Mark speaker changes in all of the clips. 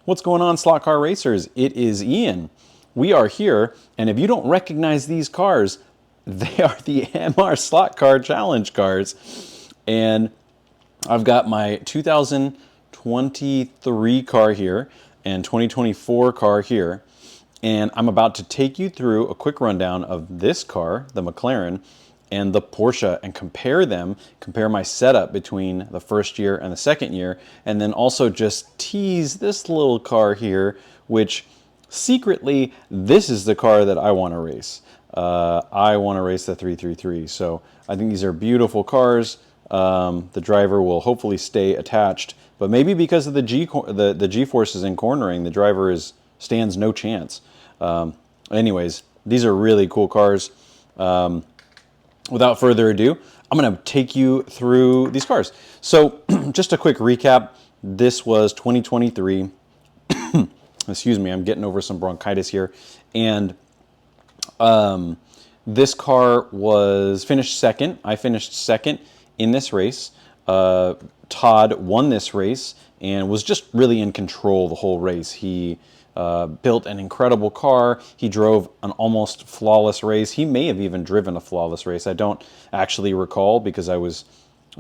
Speaker 1: What's going on, slot car racers? It is Ian. We are here, and if you don't recognize these cars, they are the MR Slotcar Challenge cars. And I've got my 2023 car here and 2024 car here. And I'm about to take you through a quick rundown of this car, the McLaren, and the Porsche, and compare them, compare my setup between the first year and the second year, and then also just tease this little car here, which secretly, this is the car that I want to race. I want to race the 333. So I think these are beautiful cars. The driver will hopefully stay attached, but maybe because of the G-forces in cornering, the driver stands no chance. Anyways, these are really cool cars. Without further ado, I'm going to take you through these cars. So just a quick recap. This was 2023. Excuse me, I'm getting over some bronchitis here. And this car was finished second. I finished second in this race. Todd won this race and was just really in control the whole race. He built an incredible car. He drove an almost flawless race. He may have even driven a flawless race. I don't actually recall because I was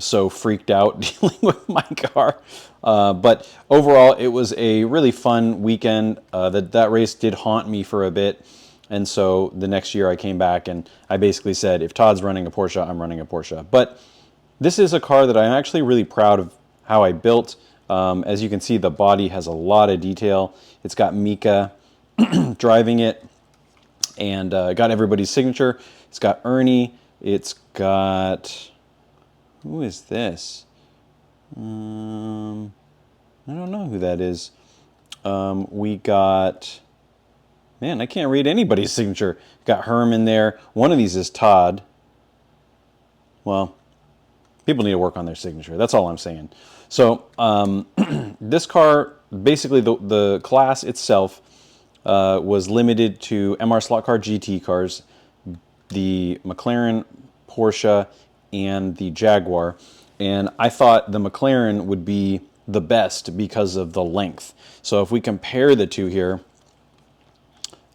Speaker 1: so freaked out dealing with my car. But overall, it was a really fun weekend. That race did haunt me for a bit. And so the next year I came back and I basically said, if Todd's running a Porsche, I'm running a Porsche. But this is a car that I'm actually really proud of how I built. As you can see, the body has a lot of detail. It's got Mika driving it and got everybody's signature. It's got Ernie. It's got... Who is this? I don't know who that is. We got... Man, I can't read anybody's signature. Got Herm there. One of these is Todd. Well, people need to work on their signature. That's all I'm saying. So this car, basically the class itself was limited to MR Slotcar GT cars, the McLaren, Porsche, and the Jaguar. And I thought the McLaren would be the best because of the length. So if we compare the two here,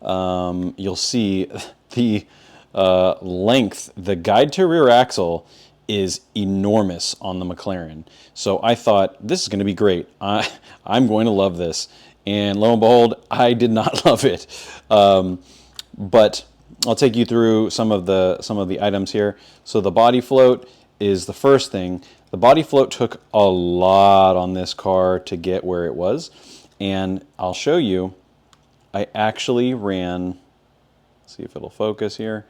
Speaker 1: you'll see the length, the guide to rear axle is enormous on the McLaren. So I thought, this is going to be great. I'm going to love this. And lo and behold, I did not love it. But I'll take you through some of the items here. So the body float is the first thing. The body float took a lot on this car to get where it was. And I'll show you, I actually ran, see if it'll focus here.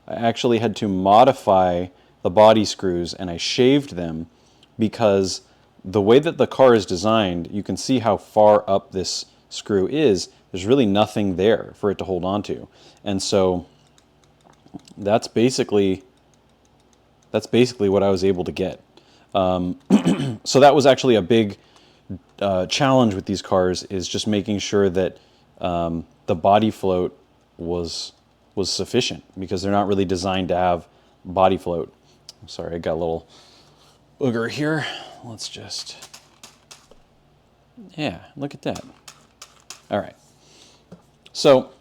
Speaker 1: I actually had to modify the body screws and I shaved them because the way that the car is designed, you can see how far up this screw is. There's really nothing there for it to hold on to. And so that's basically what I was able to get. So that was actually a big challenge with these cars, is just making sure that the body float was sufficient, because they're not really designed to have body float. I'm sorry, I got a little booger here. Let's just, yeah, look at that. All right. So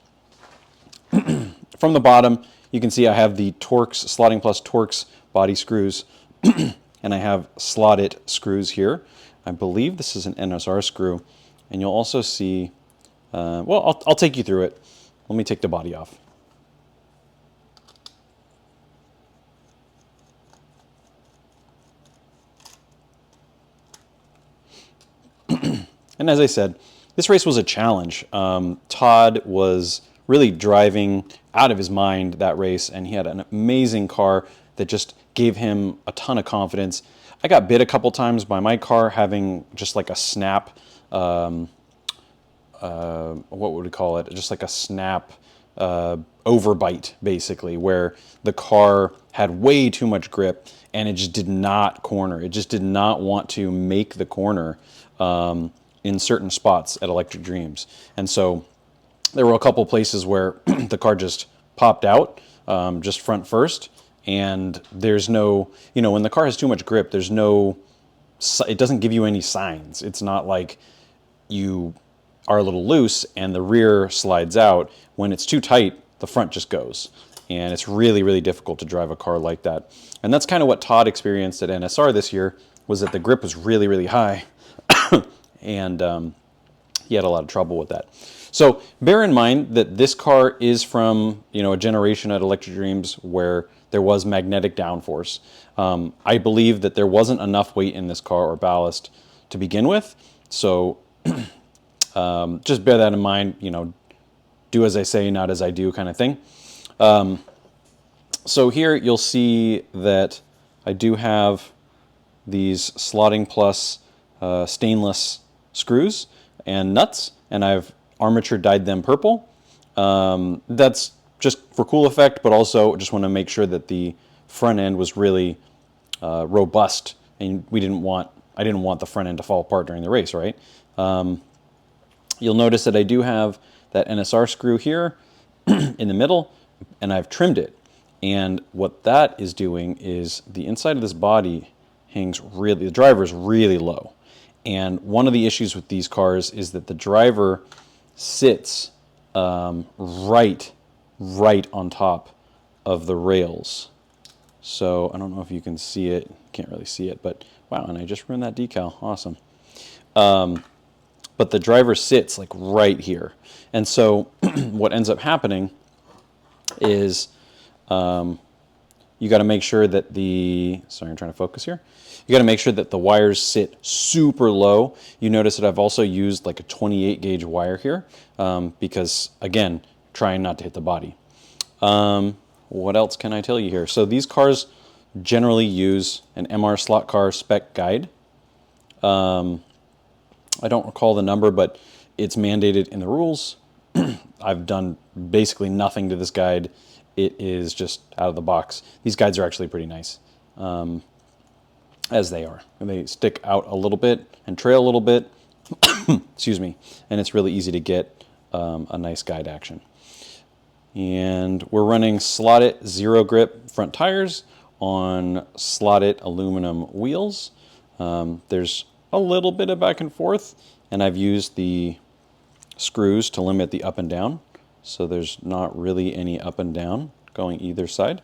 Speaker 1: from the bottom, you can see I have the Torx, Slotting Plus Torx body screws, and I have slotted screws here. I believe this is an NSR screw, and you'll also see, well, I'll take you through it. Let me take the body off. And as I said, this race was a challenge. Todd was really driving out of his mind that race, and he had an amazing car that just gave him a ton of confidence. I got bit a couple times by my car having just like a snap, what would we call it? Just like a snap overbite, basically, where the car had way too much grip and it just did not corner. It just did not want to make the corner in certain spots at Electric Dreams. And so there were a couple places where the car just popped out, just front first, and there's no, when the car has too much grip, there's no it doesn't give you any signs. It's not like you are a little loose and the rear slides out. When it's too tight, the front just goes. And it's really, really difficult to drive a car like that. And that's kind of what Todd experienced at NSR this year, was that the grip was really, really high. And he had a lot of trouble with that. So bear in mind that this car is from, you know, a generation at Electric Dreams where there was magnetic downforce. I believe that there wasn't enough weight in this car or ballast to begin with. So just bear that in mind, you know, do as I say, not as I do kind of thing. So here you'll see that I do have these Slotting Plus stainless screws and nuts, and I've armature dyed them purple. That's just for cool effect, but also just want to make sure that the front end was really robust, and I didn't want the front end to fall apart during the race, right? You'll notice that I do have that NSR screw here in the middle, and I've trimmed it. And what that is doing is the inside of this body hangs really, the driver is really low. And one of the issues with these cars is that the driver sits right on top of the rails. So I don't know if you can see it. Can't really see it, but wow, and I just ruined that decal. Awesome. But the driver sits like right here. And so what ends up happening is you got to make sure that sorry, I'm trying to focus here. You got to make sure that the wires sit super low. You notice that I've also used like a 28 gauge wire here because, again, trying not to hit the body. What else can I tell you here? So these cars generally use an MR Slotcar spec guide. I don't recall the number, but it's mandated in the rules. I've done basically nothing to this guide. It is just out of the box. These guides are actually pretty nice, as they are. And they stick out a little bit and trail a little bit. Excuse me. And it's really easy to get a nice guide action. And we're running slotted zero grip front tires on slotted aluminum wheels. There's a little bit of back and forth, and I've used the screws to limit the up and down. So there's not really any up and down going either side.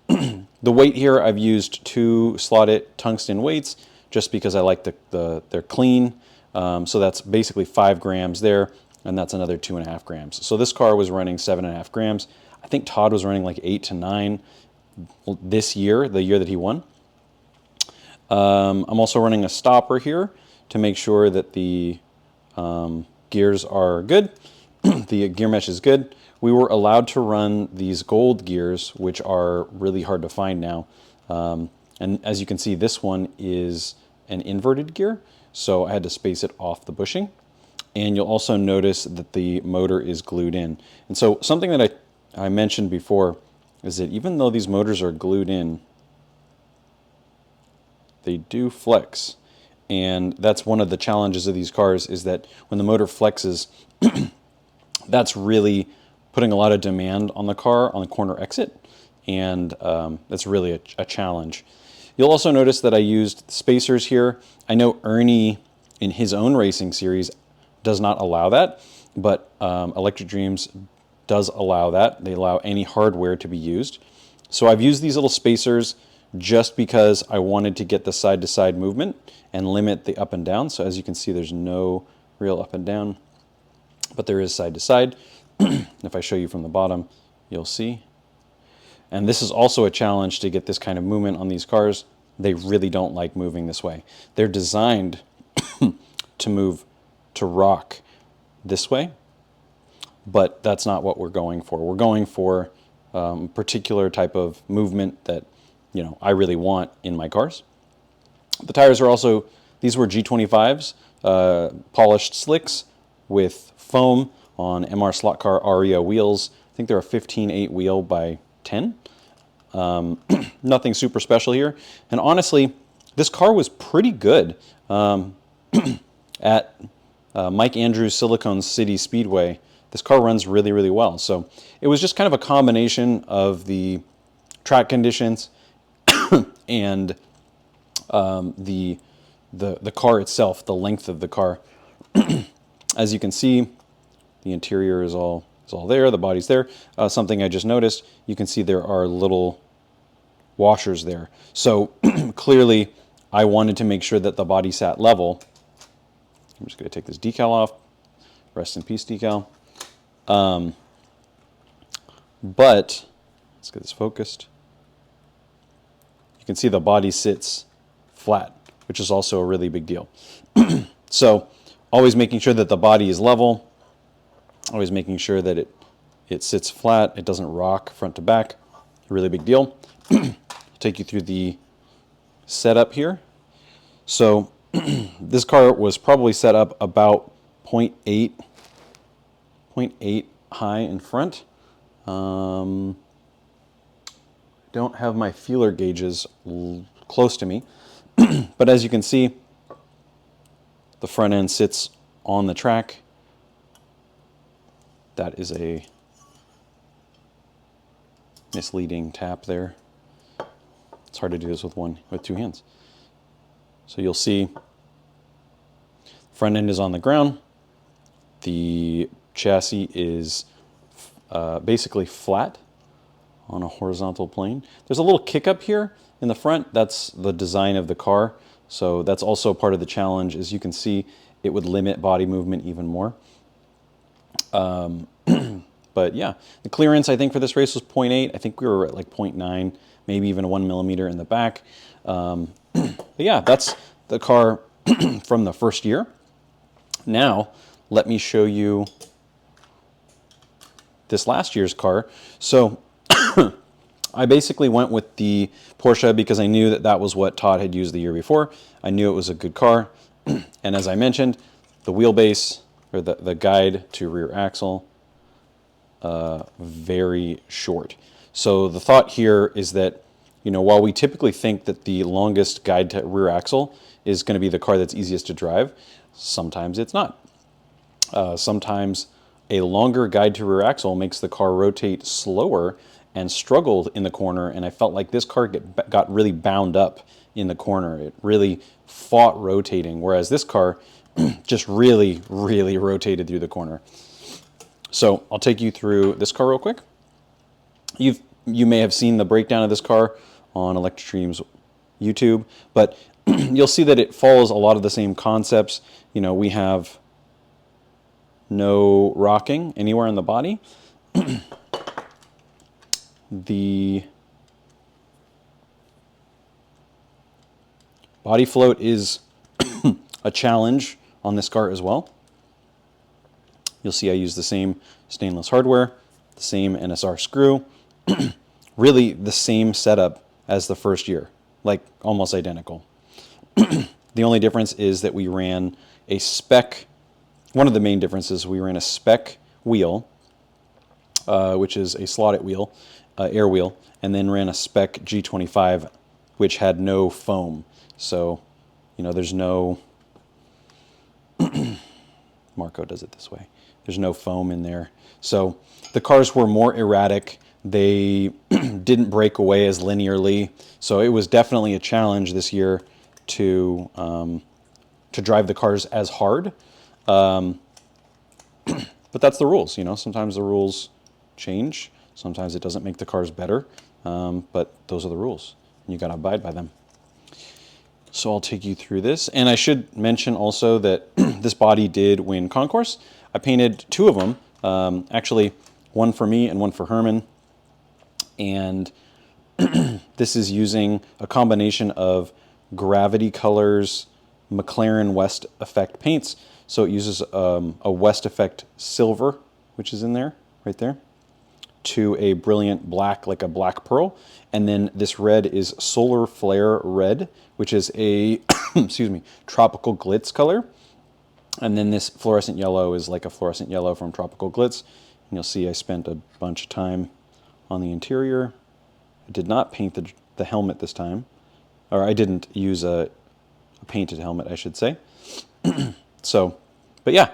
Speaker 1: The weight here, I've used 2 slotted tungsten weights just because I like they're clean. So that's basically 5 grams there, and that's another 2.5 grams. So this car was running 7.5 grams. I think Todd was running like 8 to 9 this year, the year that he won. I'm also running a stopper here to make sure that the gears are good. The gear mesh is good. We were allowed to run these gold gears, which are really hard to find now. And as you can see, this one is an inverted gear, so I had to space it off the bushing. And you'll also notice that the motor is glued in. And so something that I mentioned before is that even though these motors are glued in, they do flex. And that's one of the challenges of these cars, is that when the motor flexes, that's really putting a lot of demand on the car on the corner exit, and that's really a challenge. You'll also notice that I used spacers here. I know Ernie, in his own racing series, does not allow that, but Electric Dreams does allow that. They allow any hardware to be used. So I've used these little spacers just because I wanted to get the side-to-side movement and limit the up and down. So as you can see, there's no real up and down, but there is side-to-side. If I show you from the bottom, you'll see. And this is also a challenge to get this kind of movement on these cars. They really don't like moving this way. They're designed to rock this way, but that's not what we're going for. We're going for a particular type of movement that, you know, I really want in my cars. The tires are also, these were G25s, polished slicks with foam on MR Slotcar Aria wheels. I think they're a 15/8 wheel by 10. Nothing super special here. And honestly, this car was pretty good at Mike Andrews Silicone City Speedway. This car runs really, really well. So it was just kind of a combination of the track conditions and the the car itself, the length of the car. As you can see, the interior is all there, the body's there. Something I just noticed, you can see there are little washers there. So clearly I wanted to make sure that the body sat level. I'm just going to take this decal off. Rest in peace, decal. But let's get this focused. You can see the body sits flat, which is also a really big deal. So always making sure that the body is level, always making sure that it sits flat, it doesn't rock front to back, a really big deal. I'll take you through the setup here. So this car was probably set up about 0.8 high in front. Don't have my feeler gauges close to me, but as you can see, the front end sits on the track. That is a misleading tap there. It's hard to do this with two hands. So you'll see front end is on the ground. The chassis is basically flat on a horizontal plane. There's a little kick up here in the front. That's the design of the car. So that's also part of the challenge. As you can see, it would limit body movement even more. But yeah, the clearance I think for this race was 0.8. I think we were at like 0.9, maybe even 1 millimeter in the back. But yeah, that's the car from the first year. Now, let me show you this last year's car. So I basically went with the Porsche because I knew that that was what Todd had used the year before. I knew it was a good car. And as I mentioned, the wheelbase, or the guide to rear axle, very short. So the thought here is that, you know, while we typically think that the longest guide to rear axle is going to be the car that's easiest to drive, sometimes it's not. Sometimes a longer guide to rear axle makes the car rotate slower and struggled in the corner, and I felt like this car got really bound up in the corner. It really fought rotating, whereas this car just really, really rotated through the corner. So I'll take you through this car real quick. You may have seen the breakdown of this car on Electrostream's YouTube, but you'll see that it follows a lot of the same concepts. You know, we have no rocking anywhere in the body. The body float is a challenge on this car as well. You'll see I use the same stainless hardware, the same NSR screw, really the same setup as the first year, like almost identical. The only difference is that we ran a spec, one of the main differences, we ran a spec wheel, which is a slotted wheel, air wheel, and then ran a spec G25, which had no foam. So, you know, there's no, Marco does it this way. There's no foam in there. So the cars were more erratic. They didn't break away as linearly. So it was definitely a challenge this year to drive the cars as hard. But that's the rules, you know. Sometimes the rules change. Sometimes it doesn't make the cars better. But those are the rules, and you got to abide by them. So I'll take you through this. And I should mention also that this body did win concourse. I painted two of them, actually one for me and one for Herman. And this is using a combination of Gravity Colors McLaren West Effect paints. So it uses a West Effect silver, which is in there, right there, to a brilliant black, like a black pearl. And then this red is Solar Flare Red, which is a, excuse me, tropical glitz color. And then this fluorescent yellow is like a fluorescent yellow from Tropical Glitz. And you'll see I spent a bunch of time on the interior. I did not paint the helmet this time. Or I didn't use a painted helmet, I should say. So, but yeah,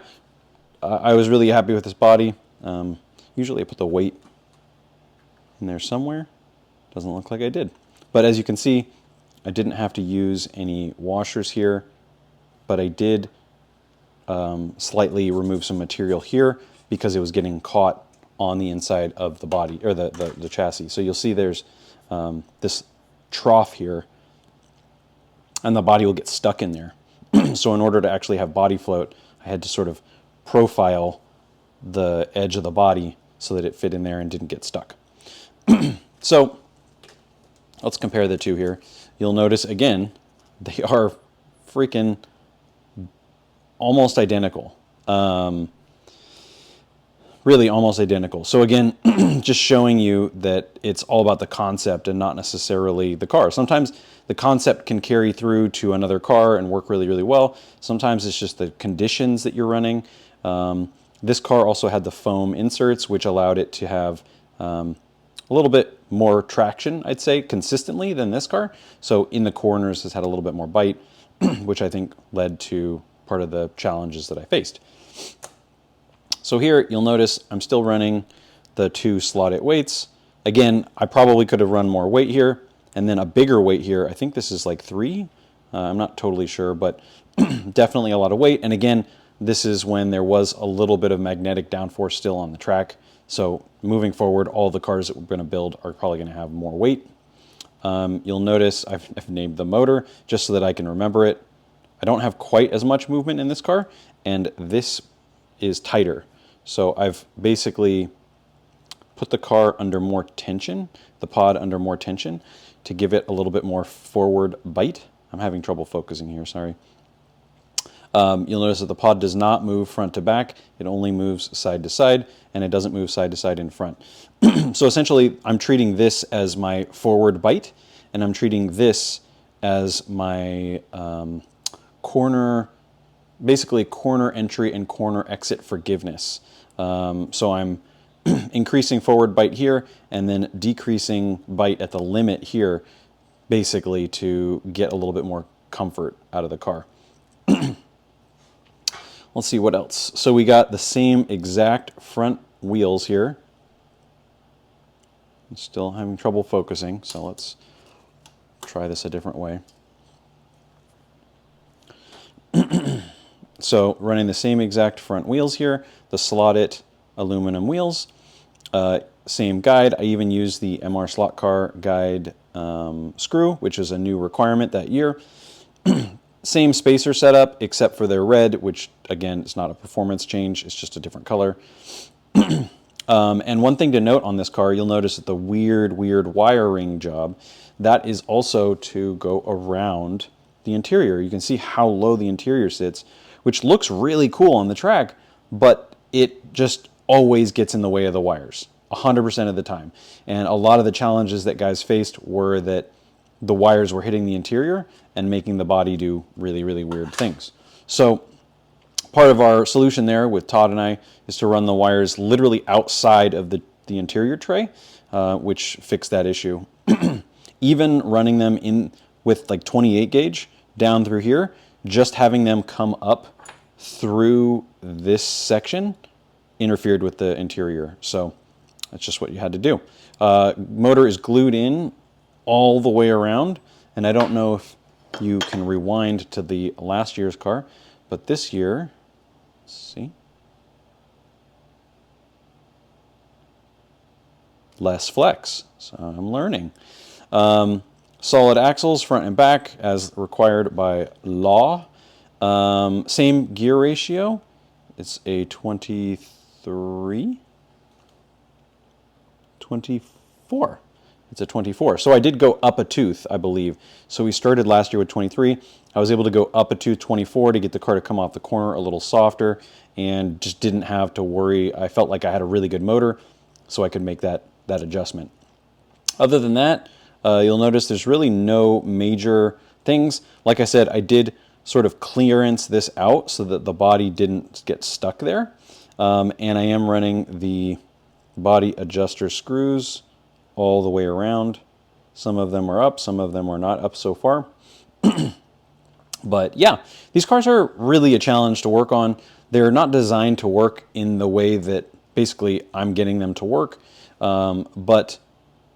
Speaker 1: I was really happy with this body. Usually I put the weight in there somewhere. Doesn't look like I did. But as you can see, I didn't have to use any washers here. but I did slightly remove some material here because it was getting caught on the inside of the body, or the chassis. So you'll see there's this trough here, and the body will get stuck in there. So in order to actually have body float, I had to sort of profile the edge of the body so that it fit in there and didn't get stuck. So let's compare the two here. You'll notice, again, they are freaking almost identical. Really almost identical. So again, just showing you that it's all about the concept and not necessarily the car. Sometimes the concept can carry through to another car and work really, really well. Sometimes it's just the conditions that you're running. This car also had the foam inserts, which allowed it to have a little bit more traction, I'd say, consistently than this car. So in the corners, this had a little bit more bite, which I think led to part of the challenges that I faced. So here you'll notice I'm still running the 2 slot-it weights. Again, I probably could have run more weight here and then a bigger weight here. I think this is like 3. I'm not totally sure, but definitely a lot of weight. And again, this is when there was a little bit of magnetic downforce still on the track. So moving forward, all the cars that we're going to build are probably going to have more weight. You'll notice I've named the motor just so that I can remember it. I don't have quite as much movement in this car, and this is tighter. So I've basically put the car under more tension, the pod under more tension, to give it a little bit more forward bite. I'm having trouble focusing here, sorry. You'll notice that the pod does not move front to back. It only moves side to side, and it doesn't move side to side in front. So essentially, I'm treating this as my forward bite, and I'm treating this as my basically corner entry and corner exit forgiveness. So I'm increasing forward bite here and then decreasing bite at the limit here, basically to get a little bit more comfort out of the car. Let's see what else. So we got the same exact front wheels here. I'm still having trouble focusing, so let's try this a different way. So running the same exact front wheels here, the slotted aluminum wheels, same guide. I even used the MR Slotcar guide screw, which is a new requirement that year. Same spacer setup, except for their red, which again is not a performance change, it's just a different color. And one thing to note on this car, you'll notice that the weird wiring job, that is also to go around the interior. You can see how low the interior sits, which looks really cool on the track, but it just always gets in the way of the wires 100% of the time. And a lot of the challenges that guys faced were that the wires were hitting the interior and making the body do really weird things. So part of our solution there with Todd and I is to run the wires literally outside of the interior tray, which fixed that issue. Even running them in with like 28 gauge down through here, just having them come up through this section interfered with the interior. So that's just what you had to do. Motor is glued in all the way around, and I don't know if you can rewind to the last year's car, but this year, let's see, less flex. So I'm learning. Solid axles front and back as required by law. Same gear ratio. It's a 24. It's a 24. So I did go up a tooth, I believe. So we started last year with 23. I was able to go up a tooth 24 to get the car to come off the corner a little softer and just didn't have to worry. I felt like I had a really good motor, so I could make that adjustment. Other than that, you'll notice there's really no major things. Like I said, I did sort of clearance this out so that the body didn't get stuck there. And I am running the body adjuster screws all the way around. Some of them are up, some of them are not up so far. But yeah, these cars are really a challenge to work on. They're not designed to work in the way that basically I'm getting them to work. But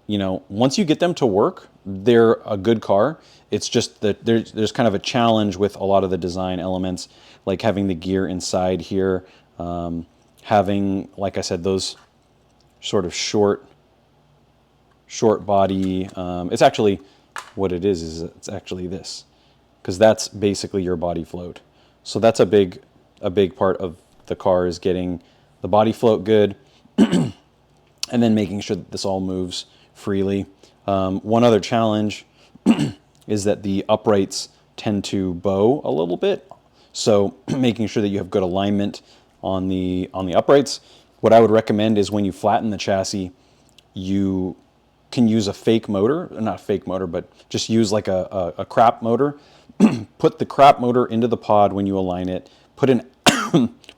Speaker 1: you know, once you get them to work, they're a good car. It's just that there's kind of a challenge with a lot of the design elements, like having the gear inside here, having, like I said, those sort of short body. It's actually, what it is it's actually this, because that's basically your body float. So that's a big part of the car, is getting the body float good, and then making sure that this all moves freely. One other challenge is that the uprights tend to bow a little bit, so making sure that you have good alignment on the uprights. What I would recommend is when you flatten the chassis, you can use a fake motor, not a fake motor, but just use like a crap motor. Put the crap motor into the pod when you align it, put an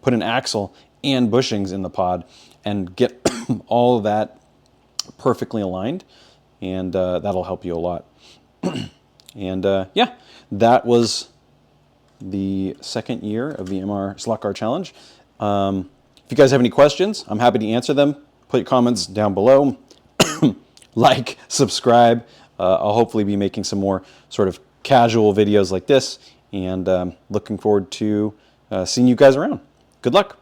Speaker 1: put an axle and bushings in the pod, and get all of that perfectly aligned, and that'll help you a lot. And yeah, that was the second year of the MR Slotcar Challenge. If you guys have any questions, I'm happy to answer them. Put your comments down below. Like, subscribe. I'll hopefully be making some more sort of casual videos like this, and looking forward to seeing you guys around. Good luck.